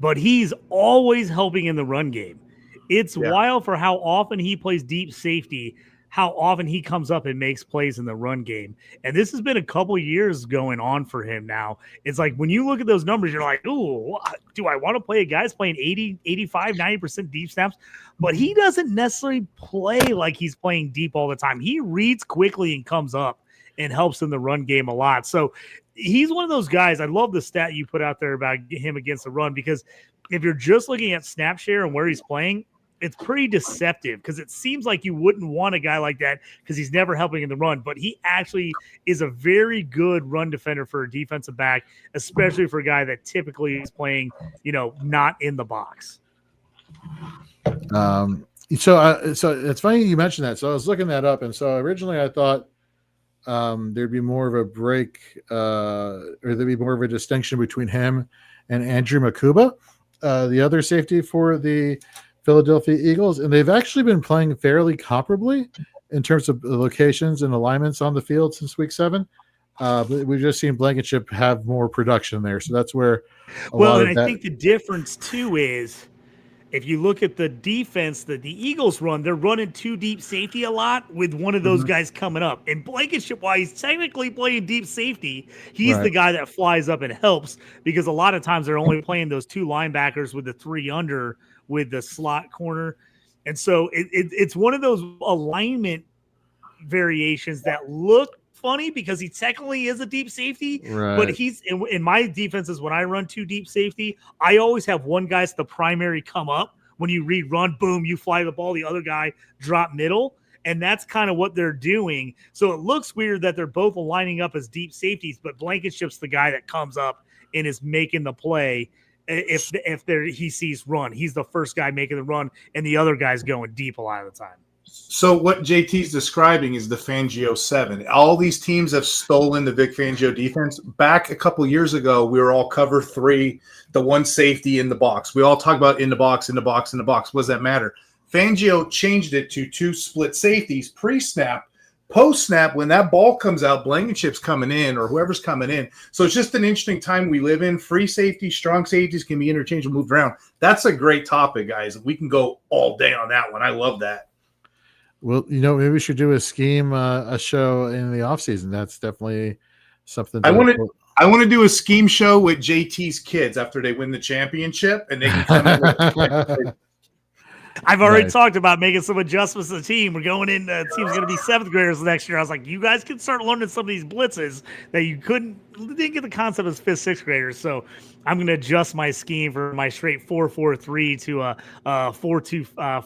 but he's always helping in the run game. It's wild for how often he plays deep safety, how often he comes up and makes plays in the run game. And this has been a couple of years going on for him now. It's like when you look at those numbers, you're like, ooh, do I want to play a guy that's playing 80, 85, 90% deep snaps? But he doesn't necessarily play like he's playing deep all the time. He reads quickly and comes up and helps in the run game a lot. So he's one of those guys. I love the stat you put out there about him against the run, because if you're just looking at snap share and where he's playing, it's pretty deceptive, because it seems like you wouldn't want a guy like that because he's never helping in the run, but he actually is a very good run defender for a defensive back, especially for a guy that typically is playing, not in the box. So it's funny you mentioned that. So I was looking that up, and so originally I thought there'd be more of a break, or there'd be more of a distinction between him and Andrew Makuba, the other safety for the Philadelphia Eagles, and they've actually been playing fairly comparably in terms of locations and alignments on the field since week 7. But we've just seen Blankenship have more production there, so that's where. I think the difference too is, if you look at the defense that the Eagles run, they're running two deep safety a lot with one of those guys coming up. And Blankenship, while he's technically playing deep safety, he's the guy that flies up and helps, because a lot of times they're only playing those two linebackers with the 3 under with the slot corner. And so it's one of those alignment variations that look funny because he technically is a deep safety, but he's in my defenses. When I run two deep safety, I always have one guy's the primary come up. When you read run, boom, you fly the ball, the other guy drop middle. And that's kind of what they're doing. So it looks weird that they're both lining up as deep safeties, but Blankenship's the guy that comes up and is making the play. If he sees run, he's the first guy making the run, and the other guy's going deep a lot of the time. So what JT's describing is the Fangio 7. All these teams have stolen the Vic Fangio defense. Back a couple years ago, we were all cover 3, the one safety in the box. We all talk about in the box, in the box, in the box. What does that matter? Fangio changed it to 2 split safeties, pre-snap. Post-snap, when that ball comes out, Blankenship's coming in, or whoever's coming in. So it's just an interesting time we live in. Free safety, strong safeties can be interchangeable, moved around. That's a great topic, guys. We can go all day on that one. I love that. Well, maybe we should do a scheme, a show in the offseason. That's definitely something. I want to do a scheme show with JT's kids after they win the championship, and they can come in with I've already talked about making some adjustments to the team. We're going in. The team's going to be 7th graders next year. I was like, you guys can start learning some of these blitzes that you didn't get the concept as 5th, 6th graders. So I'm going to adjust my scheme for my straight 4-4-3 to a 4-2,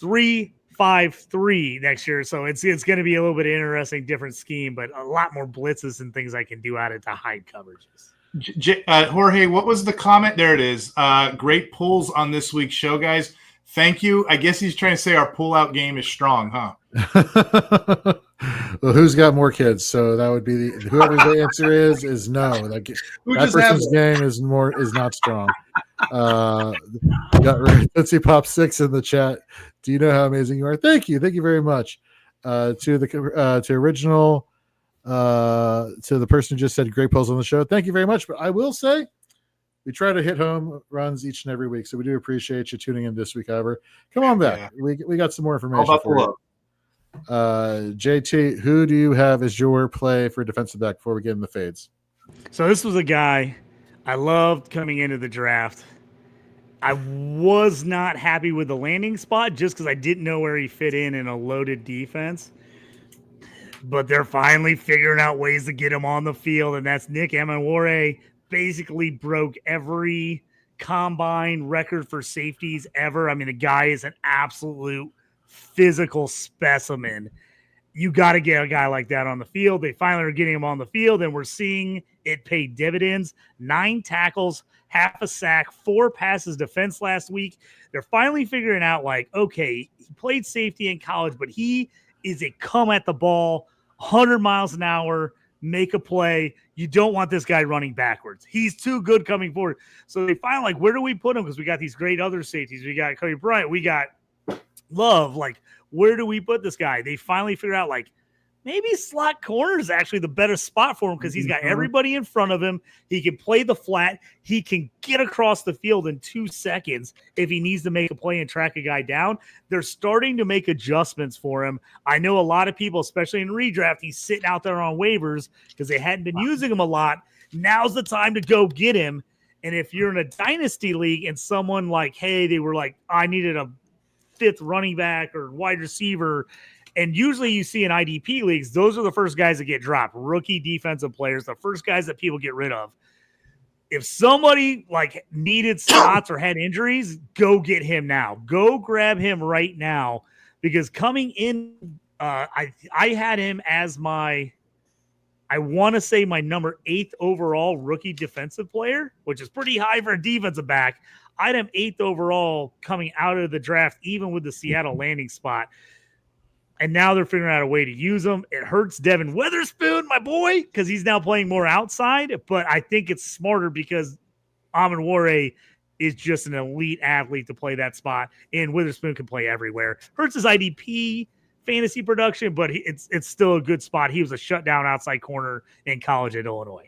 4-4-3, 5-3 next year. So it's going to be a little bit interesting, different scheme, but a lot more blitzes and things I can do out of to hide coverages. Jorge, what was the comment? There it is. Great pulls on this week's show, guys. Thank you. I guess he's trying to say our pull-out game is strong, huh? Well, who's got more kids? So that would be whoever the answer is no. Like that person's game is not strong. Got Tootsie Pop 6 in the chat. Do you know how amazing you are? Thank you very much. To the person who just said great polls on the show. Thank you very much. But I will say, we try to hit home runs each and every week, so we do appreciate you tuning in this week. However, come on back. Yeah. We got some more information for you. JT, who do you have as your play for defensive back before we get in the fades? So this was a guy I loved coming into the draft. I was not happy with the landing spot just because I didn't know where he fit in a loaded defense. But they're finally figuring out ways to get him on the field, and that's Nick Amenwore. Basically broke every combine record for safeties ever. I mean, the guy is an absolute physical specimen. You got to get a guy like that on the field. They finally are getting him on the field, and we're seeing it pay dividends. 9 tackles, half a sack, 4 passes defense last week. They're finally figuring out, like, okay, he played safety in college, but he is a come at the ball, 100 miles an hour, make a play. You don't want this guy running backwards. He's too good coming forward. So they finally, like, where do we put him? Because we got these great other safeties. We got Cody Bryant. We got Love. Like, where do we put this guy? They finally figured out, like, maybe slot corner is actually the better spot for him because he's got everybody in front of him. He can play the flat. He can get across the field in 2 seconds if he needs to make a play and track a guy down. They're starting to make adjustments for him. I know a lot of people, especially in redraft, he's sitting out there on waivers because they hadn't been using him a lot. Now's the time to go get him. And if you're in a dynasty league and someone like, hey, they were like, I needed a 5th running back or wide receiver, and usually you see in IDP leagues, those are the first guys that get dropped. Rookie defensive players, the first guys that people get rid of. If somebody like needed spots or had injuries, go get him now. Go grab him right now, because coming in, I had him as my, I want to say my number 8th overall rookie defensive player, which is pretty high for a defensive back. I had him 8th overall coming out of the draft, even with the Seattle landing spot. And now they're figuring out a way to use him. It hurts Devin Witherspoon, my boy, because he's now playing more outside. But I think it's smarter because Amenwore is just an elite athlete to play that spot, and Witherspoon can play everywhere. Hurts his IDP fantasy production, but it's still a good spot. He was a shutdown outside corner in college at Illinois.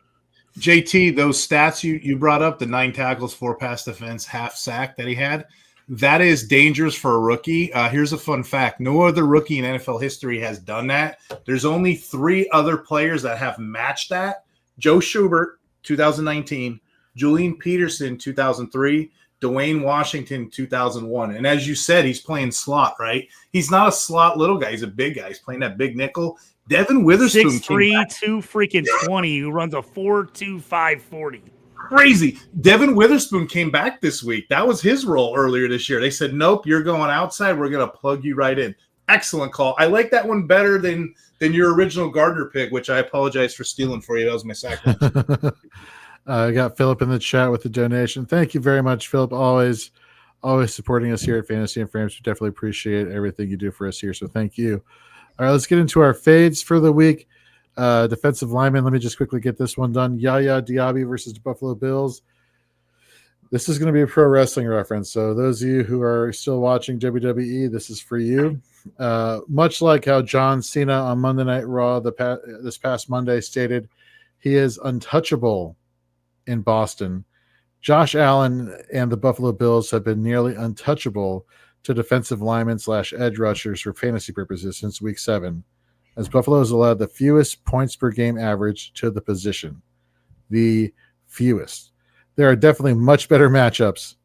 JT, those stats you brought up, the 9 tackles, 4 pass defense, half sack that he had, that is dangerous for a rookie. Here's a fun fact. No other rookie in NFL history has done that. There's only 3 other players that have matched that. Joe Schubert, 2019, Julian Peterson, 2003, Dwayne Washington, 2001. And as you said, he's playing slot, right? He's not a slot little guy. He's a big guy. He's playing that big nickel. Devin Witherspoon, 6'3", 220, who runs a 4.25 40. Crazy. Devin Witherspoon came back this week. That was his role earlier this year. They said, nope, you're going outside. We're going to plug you right in. Excellent call. I like that one better than your original Gardner pick, which I apologize for stealing for you. That was my second. I got Philip in the chat with the donation. Thank you very much, Philip. Always supporting us here at Fantasy and Frames. We definitely appreciate everything you do for us here. So thank you. All right, let's get into our fades for the week. Defensive lineman. Let me just quickly get this one done. Yaya Diaby versus the Buffalo Bills. This is going to be a pro wrestling reference. So those of you who are still watching WWE, this is for you. Much like how John Cena on Monday Night Raw this past Monday stated, he is untouchable in Boston. Josh Allen and the Buffalo Bills have been nearly untouchable to defensive linemen / edge rushers for fantasy purposes since week 7, as Buffalo has allowed the fewest points per game average to the position. The fewest. There are definitely much better matchups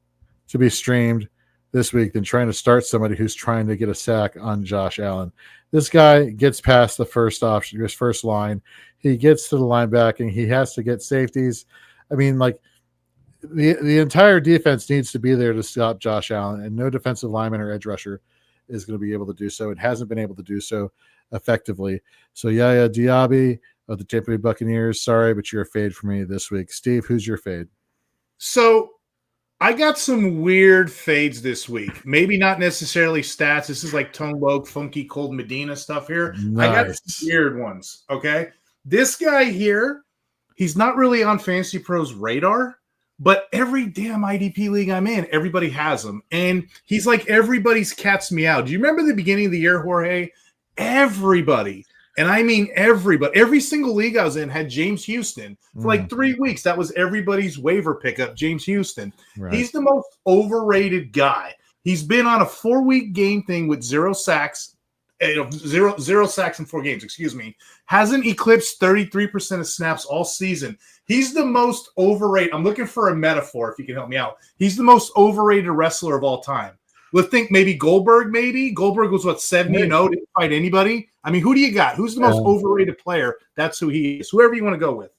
to be streamed this week than trying to start somebody who's trying to get a sack on Josh Allen. This guy gets past the first option, his first line. He gets to the linebacking. He has to get safeties. I mean, like, the entire defense needs to be there to stop Josh Allen, and no defensive lineman or edge rusher is going to be able to do so. It hasn't been able to do so effectively. So Yaya Diaby of the Tampa Bay Buccaneers, sorry, but you're a fade for me this week. Steve, who's your fade? So I got some weird fades this week. Maybe not necessarily stats. This is like Tone Loc, Funky Cold Medina stuff here. Nice. I got some weird ones, okay? This guy here, he's not really on Fantasy Pros' radar, but every damn IDP league I'm in, everybody has him. And he's like everybody's cat's meow. Do you remember the beginning of the year, Jorge? Everybody, and I mean everybody, every single league I was in had James Houston for like 3 weeks. That was everybody's waiver pickup, James Houston. Right. He's the most overrated guy. He's been on a 4-week game thing with 0 sacks, zero sacks in 4 games, excuse me. Hasn't eclipsed 33% of snaps all season. He's the most overrated. I'm looking for a metaphor if you can help me out. He's the most overrated wrestler of all time. Let's think maybe Goldberg, maybe. Goldberg was, 70-0, didn't fight anybody. I mean, who do you got? Who's the most overrated player? That's who he is. Whoever you want to go with.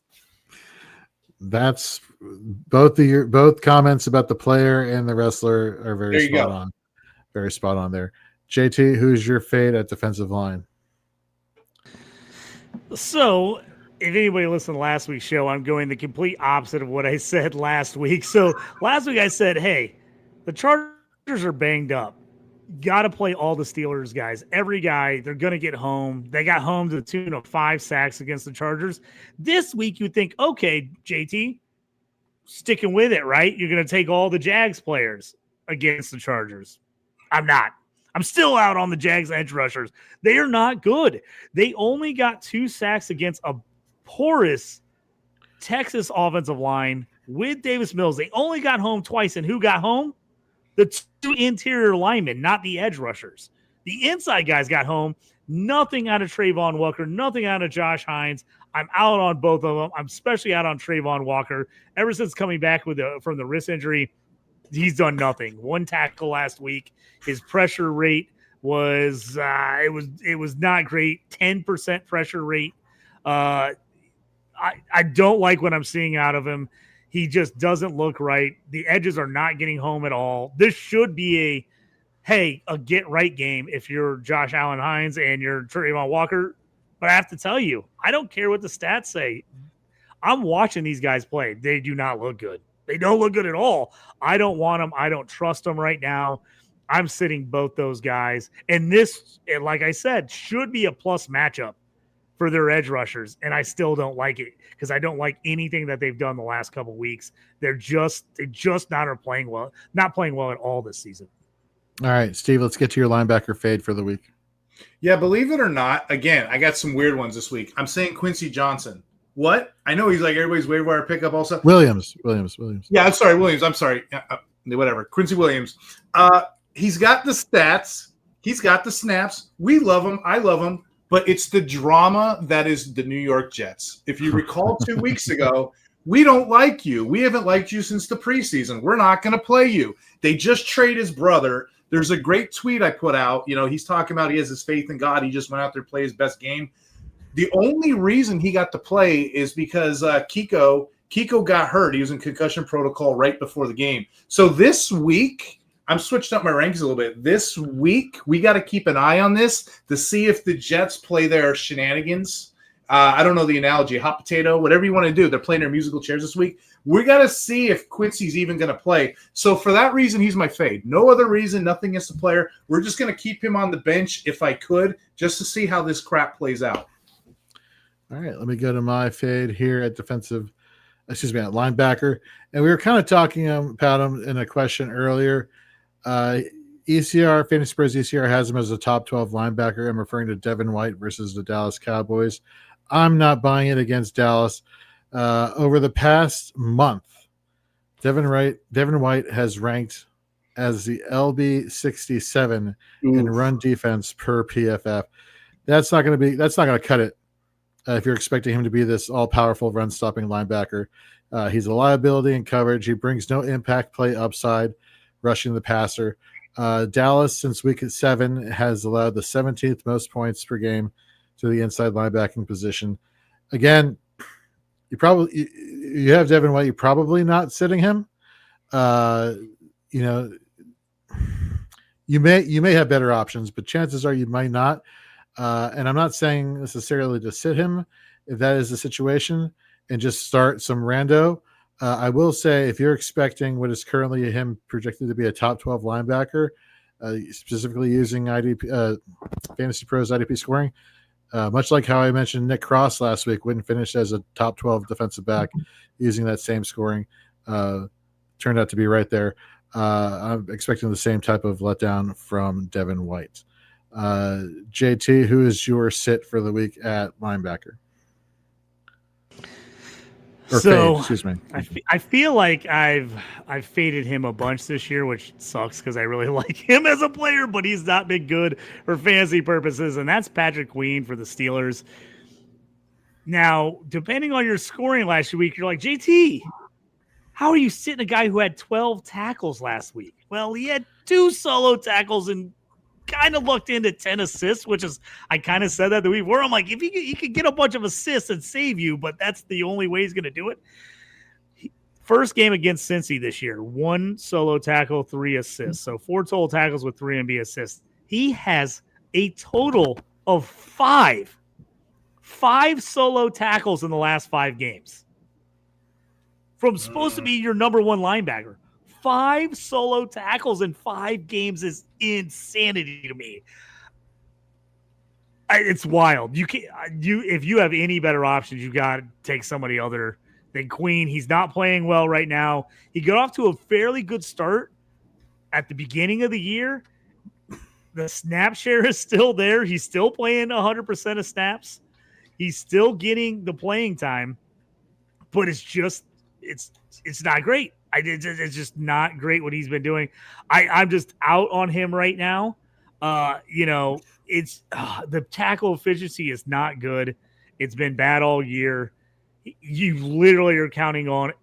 That's both comments about the player and the wrestler are very spot on. Very spot on there. JT, who's your fade at defensive line? So, if anybody listened to last week's show, I'm going the complete opposite of what I said last week. So, last week I said, hey, the Chargers are banged up. Got to play all the Steelers guys. Every guy, they're going to get home. They got home to the tune of 5 sacks against the Chargers. This week, you think, okay, JT, sticking with it, right? You're going to take all the Jags players against the Chargers. I'm not. I'm still out on the Jags edge rushers. They are not good. They only got 2 sacks against a porous Texas offensive line with Davis Mills. They only got home twice, and who got home? The 2 interior linemen, not the edge rushers. The inside guys got home. Nothing out of Trayvon Walker, nothing out of Josh Hines. I'm out on both of them. I'm especially out on Trayvon Walker. Ever since coming back from the wrist injury, he's done nothing. 1 tackle last week. His pressure rate was it was not great. 10% pressure rate. I don't like what I'm seeing out of him. He just doesn't look right. The edges are not getting home at all. This should be a get right game if you're Josh Allen Hines and you're Trayvon Walker. But I have to tell you, I don't care what the stats say. I'm watching these guys play. They do not look good. They don't look good at all. I don't want them. I don't trust them right now. I'm sitting both those guys. And this, like I said, should be a plus matchup for their edge rushers, and I still don't like it because I don't like anything that they've done the last couple of weeks. They just not playing well at all this season. All right, Steve, let's get to your linebacker fade for the week. Yeah, believe it or not, again, I got some weird ones this week. I'm saying Quincy Johnson. What? I know he's like everybody's waiver wire pickup also. Williams. Yeah, I'm sorry, Williams. I'm sorry. Whatever. Quincy Williams. He's got the stats. He's got the snaps. We love him. I love him. But it's the drama that is the New York Jets. If you recall 2 weeks ago, we don't like you. We haven't liked you since the preseason. We're not going to play you. They just trade his brother. There's a great tweet I put out. You know, he's talking about he has his faith in God. He just went out there to play his best game. The only reason he got to play is because Kiko got hurt. He was in concussion protocol right before the game. So this week, I'm switching up my rankings a little bit. This week, we got to keep an eye on this to see if the Jets play their shenanigans. I don't know the analogy, hot potato, whatever you want to do. They're playing their musical chairs this week. We got to see if Quincy's even going to play. So for that reason, he's my fade. No other reason, nothing against the player. We're just going to keep him on the bench if I could, just to see how this crap plays out. All right, let me go to my fade here at linebacker. And we were kind of talking about him in a question earlier. ECR, Fantasy Pros ECR has him as a top 12 linebacker. I'm referring to Devin White versus the Dallas Cowboys. I'm not buying it against Dallas. Over the past month, Devin White has ranked as the LB 67 in run defense per PFF. That's not going to cut it. If you're expecting him to be this all-powerful run-stopping linebacker. He's a liability in coverage. He brings no impact play upside, rushing the passer. Dallas, since week 7, has allowed the 17th most points per game to the inside linebacking position. Again, you have Devin White. You're probably not sitting him. you may have better options, but chances are you might not. And I'm not saying necessarily to sit him if that is the situation and just start some rando. I will say if you're expecting what is currently him projected to be a top 12 linebacker, specifically using IDP Fantasy Pros IDP scoring, much like how I mentioned Nick Cross last week, wouldn't finish as a top 12 defensive back using that same scoring. Turned out to be right there. I'm expecting the same type of letdown from Devin White. JT, who is your sit for the week at linebacker? Or fade, excuse me. I feel like I've faded him a bunch this year, which sucks because I really like him as a player, but he's not been good for fantasy purposes, and that's Patrick Queen for the Steelers. Now, depending on your scoring last week, you're like, JT, how are you sitting a guy who had 12 tackles last week? Well, he had 2 solo tackles and kind of looked into 10 assists, which is, I kind of said that the week where I'm like, if he could get a bunch of assists and save you, but that's the only way he's going to do it. First game against Cincy this year, 1 solo tackle, 3 assists. So 4 total tackles with 3 MB assists. He has a total of 5 solo tackles in the last 5 games. From supposed to be your number 1 linebacker. 5 solo tackles in 5 games is insanity to me. It's wild. If you have any better options, you got to take somebody other than Queen. He's not playing well right now. He got off to a fairly good start at the beginning of the year. The snap share is still there. He's still playing 100% of snaps. He's still getting the playing time, but it's not great. It's just not great what he's been doing. I'm just out on him right now. It's the tackle efficiency is not good. It's been bad all year. You literally are counting on,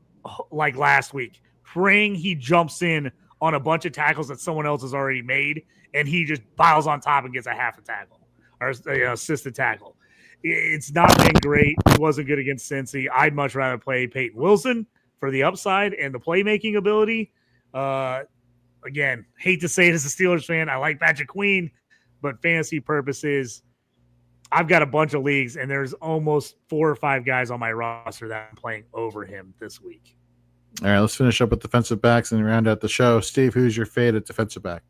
like last week, praying he jumps in on a bunch of tackles that someone else has already made, and he just piles on top and gets a half a tackle or assisted tackle. It's not been great. He wasn't good against Cincy. I'd much rather play Peyton Wilson for the upside and the playmaking ability. Again, hate to say it as a Steelers fan. I like Patrick Queen, but fantasy purposes, I've got a bunch of leagues, and there's almost 4 or 5 guys on my roster that I'm playing over him this week. All right, let's finish up with defensive backs and round out the show. Steve, who's your fade at defensive back?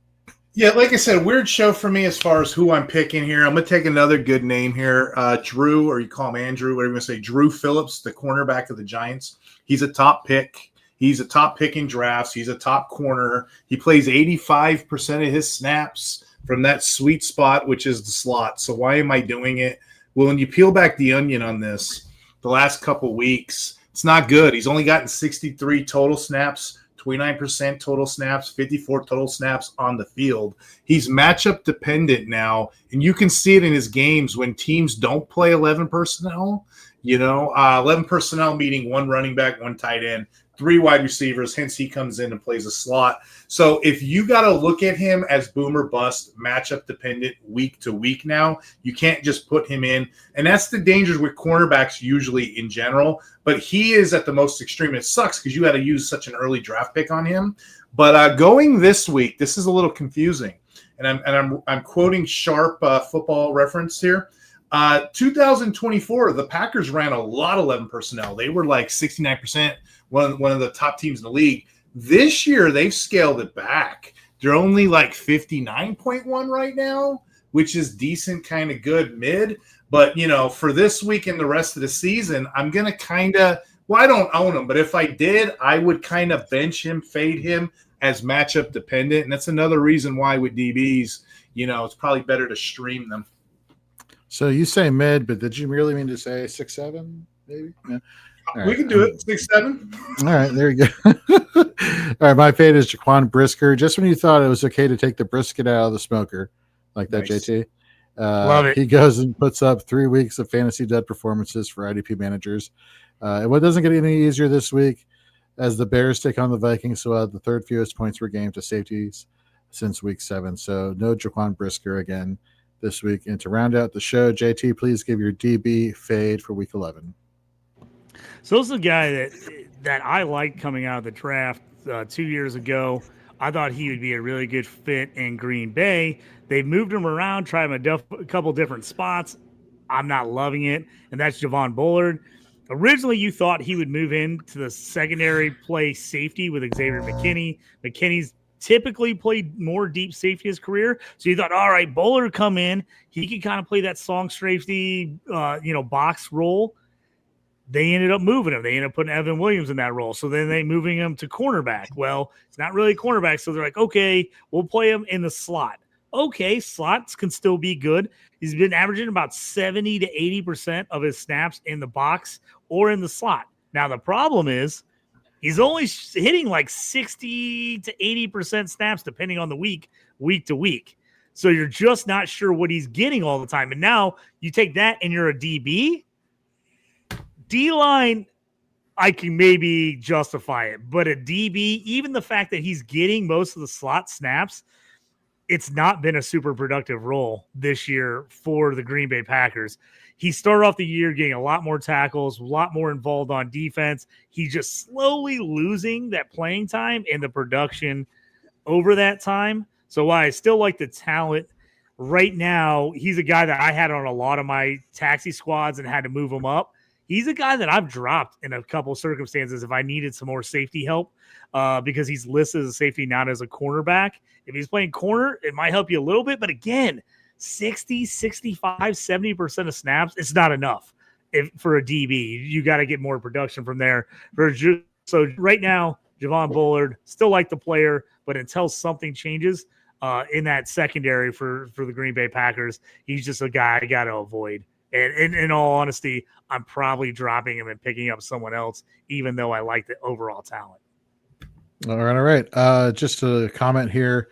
Yeah, like I said, weird show for me as far as who I'm picking here. I'm going to take another good name here. Drew, or you call him Andrew, whatever you want to say. Drew Phillips, the cornerback of the Giants. He's a top pick. He's a top pick in drafts. He's a top corner. He plays 85% of his snaps from that sweet spot, which is the slot. So why am I doing it? Well, when you peel back the onion on this, the last couple weeks, it's not good. He's only gotten 63 total snaps, 29% total snaps, 54 total snaps on the field. He's matchup dependent now, and you can see it in his games when teams don't play 11 personnel. 11 personnel meaning 1 running back, 1 tight end, 3 wide receivers, hence he comes in and plays a slot. So if you got to look at him as boom or bust, matchup dependent week to week now, you can't just put him in. And that's the dangers with cornerbacks usually in general. But he is at the most extreme. It sucks because you had to use such an early draft pick on him. But going this week, this is a little confusing. And I'm quoting Sharp Football Reference here. 2024, the Packers ran a lot of 11 personnel. They were like 69%, one of the top teams in the league. This year, they've scaled it back. They're only like 59.1 right now, which is decent, kind of good mid. But, for this week and the rest of the season, I'm going to kind of – well, I don't own him. But if I did, I would kind of bench him, fade him as matchup dependent. And that's another reason why with DBs, it's probably better to stream them. So you say mid, but did you really mean to say 6'7", maybe? Yeah. We can do it, 6'7". All right, there you go. All right, my fade is Jaquan Brisker. Just when you thought it was okay to take the brisket out of the smoker, like that, nice. JT. Love it. He goes and puts up 3 weeks of fantasy dud performances for IDP managers. And what doesn't get any easier this week as the Bears take on the Vikings, so the 3rd fewest points per game to safeties since week 7. So no Jaquan Brisker again this week. And to round out the show, JT, please give your DB fade for week 11. So this is a guy that I liked coming out of the draft 2 years ago. I thought he would be a really good fit in Green Bay. They moved him around, tried him a couple different spots. I'm not loving it, and that's Javon Bullard. Originally, you thought he would move into the secondary play safety with Xavier McKinney. McKinney's typically played more deep safety his career, so you thought, all right, Bullard come in. He could kind of play that song safety, box role. They ended up moving him. They ended up putting Evan Williams in that role. So then they moving him to cornerback. Well, it's not really a cornerback. So they're like, okay, we'll play him in the slot. Okay, slots can still be good. He's been averaging about 70 to 80% of his snaps in the box or in the slot. Now, the problem is he's only hitting like 60 to 80% snaps depending on the week to week. So you're just not sure what he's getting all the time. And now you take that and you're a DB. D-line, I can maybe justify it. But a DB, even the fact that he's getting most of the slot snaps, it's not been a super productive role this year for the Green Bay Packers. He started off the year getting a lot more tackles, a lot more involved on defense. He's just slowly losing that playing time and the production over that time. So while I still like the talent, right now, he's a guy that I had on a lot of my taxi squads and had to move him up. He's a guy that I've dropped in a couple of circumstances if I needed some more safety help because he's listed as a safety, not as a cornerback. If he's playing corner, it might help you a little bit. But again, 60, 65, 70% of snaps, it's not enough for a DB. You got to get more production from there. So right now, Javon Bullard, still like the player, but until something changes in that secondary for the Green Bay Packers, he's just a guy I got to avoid. And in all honesty, I'm probably dropping him and picking up someone else, even though I like the overall talent. All right. Just a comment here.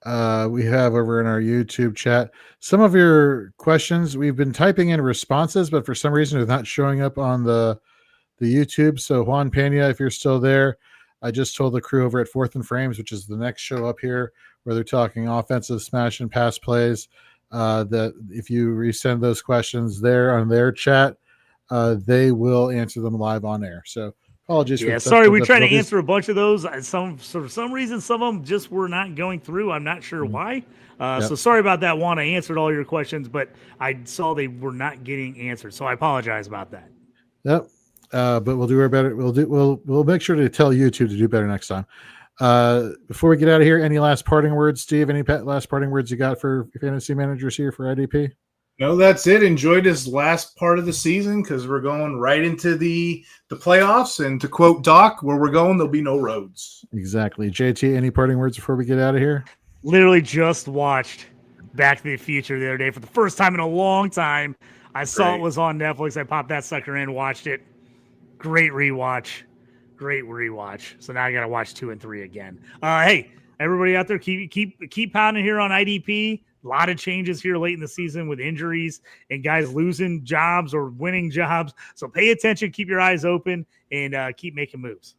We have over in our YouTube chat some of your questions. We've been typing in responses, but for some reason they're not showing up on the YouTube. So Juan Pena, if you're still there, I just told the crew over at Fourth and Frames, which is the next show up here, where they're talking offensive smash and pass plays, that if you resend those questions there on their chat, they will answer them live on air. So apologies. Yeah, sorry, we tried to answer a bunch of those. For some reason, some of them just were not going through. I'm not sure why. So sorry about that, Juan. I answered all your questions, but I saw they were not getting answered. So I apologize about that. Yep. But we'll do our better. We'll make sure to tell YouTube to do better next time. Before we get out of here, any last parting words, Steve? Any last parting words you got for fantasy managers here for IDP? No, that's it. Enjoy this last part of the season because we're going right into the playoffs. And to quote Doc, where we're going, there'll be no roads. Exactly. JT, any parting words before we get out of here? Literally just watched Back to the Future the other day for the first time in a long time. I saw it was on Netflix. I popped that sucker in, watched it. Great rewatch. So now I got to watch 2 and 3 again. Hey, everybody out there, keep pounding here on IDP. A lot of changes here late in the season with injuries and guys losing jobs or winning jobs. So pay attention, keep your eyes open, and keep making moves.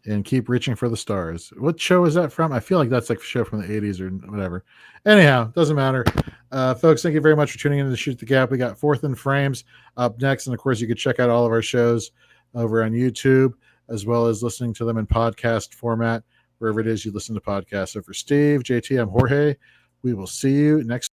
And keep reaching for the stars. What show is that from? I feel like that's like a show from the 80s or whatever. Anyhow, doesn't matter. Folks, thank you very much for tuning in to Shoot the Gap. We got Fourth and Frames up next. And, of course, you can check out all of our shows over on YouTube, as well as listening to them in podcast format, wherever it is you listen to podcasts. So for Steve, JT, I'm Jorge. We will see you next